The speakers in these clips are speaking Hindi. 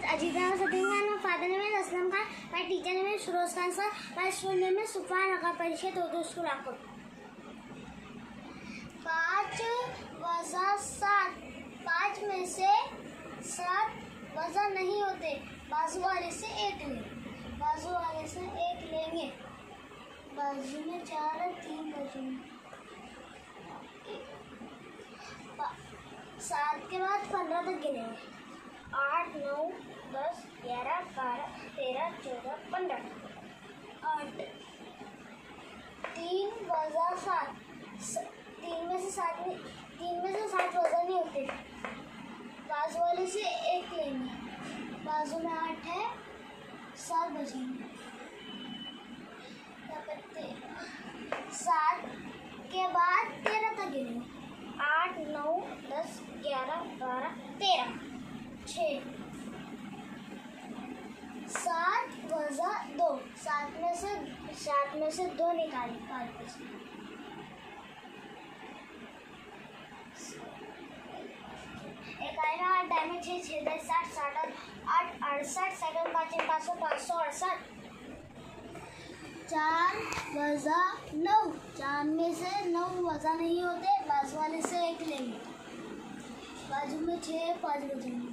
अजीत नाम Satim Khan, my father name is Aslam Khan, my teacher name is Firoz Khan sir, my school name is Sufan Nagar Parishad Urdu school Rampur. 5 वज़ा 7, 5 में से 7 वज़ा नहीं होते, बाजू वाले से 1 लेंगे, बाजू वाले से 1 लेंगे, बाजू में 4 है, 3 बचेंगे। 7 के बाद 15 तक गिनेंगे, 8 9 10 11 12 13 14 15। 8 3 वज़ा 7, 3 में से 7 वज़ा नहीं होते, बाजू वाले से 1 लेंगे, बाजू में 8 है, 7 बचेंगे। 7 के बाद 13 तक गिनेंगे, 8 9 10 11 12 13 6। 7 वज़ा 2, 7 में से 2 निकालें, 5 बचे। इकाई में 8 दाई में 6 6 10 60 60 8 68 सेकंड 5 500 568। 4 वज़ा 9, 4 में से 9 वज़ा नहीं होते, बाजू वाले से 1 लेंगे, बाजू में 6 5 बचेंगे।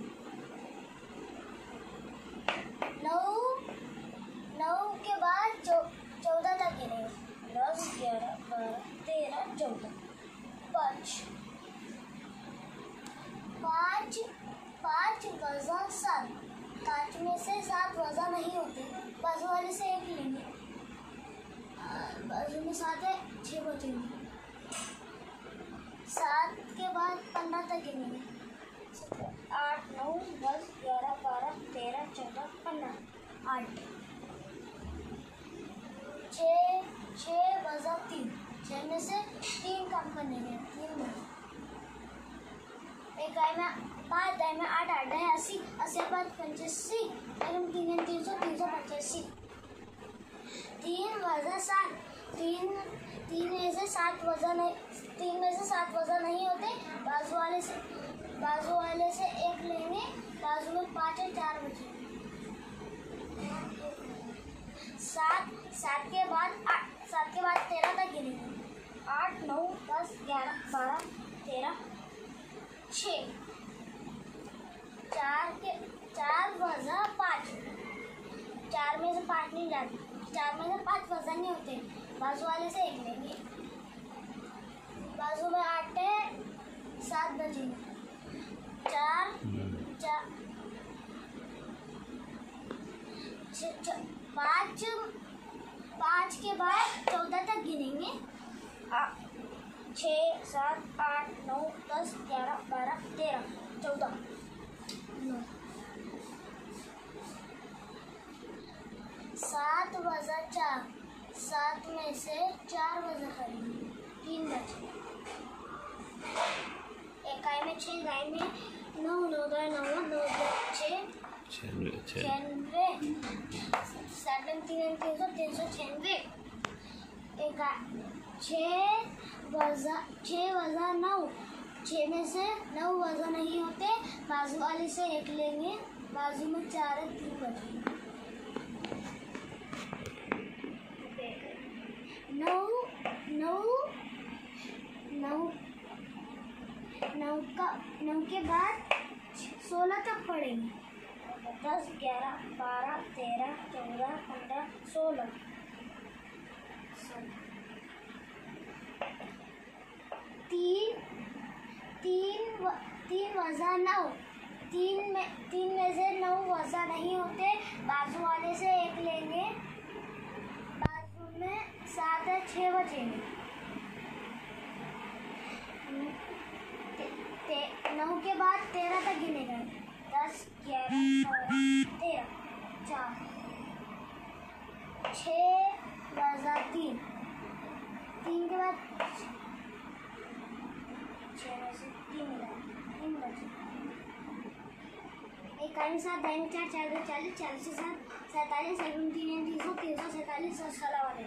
9 के बाद 14 तक गिनेंगे, 10 11 12 13 14 5। 5 वज़ा 7, 5 में से 7 वज़ा नहीं होते, बाजू वाले से 1 लेंगे, बाजू में 7 है, 6 बचेंगे। 7 के बाद 15 तक गिनेंगे, 8 9 10 11 12 13 14 15 8। 6 वज़ा 3, 6 में से 3 कम करने हैं, 3 बचे। इकाई में 5 दाई में 8 8 दाई 80 80 5 85 एवं 3 300 385। 3 वज़ा 7, 3 में से 7 वज़ा नहीं होते, बाजू वाले से 1 लेंगे, बाजू में 5 है, 4 बचे। 7 के बाद 13 तक गिनेंगे, 8 9 10 11 12 13 6। 4 वज़ा 5, 4 में से 5 नहीं जाते, 4 में से 5 वज़ा नहीं होते, बाजू वाले से 1 लेंगे, बाजू में 8 है, 7 बचेंगे। 5 के बाद 14 तक गिनेंगे, 6 7 8 9 10 11 12 13 14 9। 7 वज़ा 4, 7 में से 4 वज़ा करेंगे, 3 बचे। इकाई में 6 दाई में 9 9 दाई 9 9 6 96 7 3 396। 6 वज़ा 9, 6 में से 9 वज़ा नहीं होते, बाजू वाले से 1 लेंगे, बाजू में 4 है, 3 बचेंगे। 9 के बाद 16 तक पढ़ेंगे, 10 11 12 13 14 15 16। 3 वज़ा 9, 3 में से 9 वज़ा नहीं होते, बाजू वाले से 1 लेंगे, बाजू में 7 है, 6 बचेंगे। 9 के बाद 13 तक गिनेगा, 10 11 12 13 4। 6 वज़ा 3, 3 के बाद 6 में से 3 बचे। इकाई में 7 दाई में 4 4 2 40 40 से 7 47 3 347 वाले।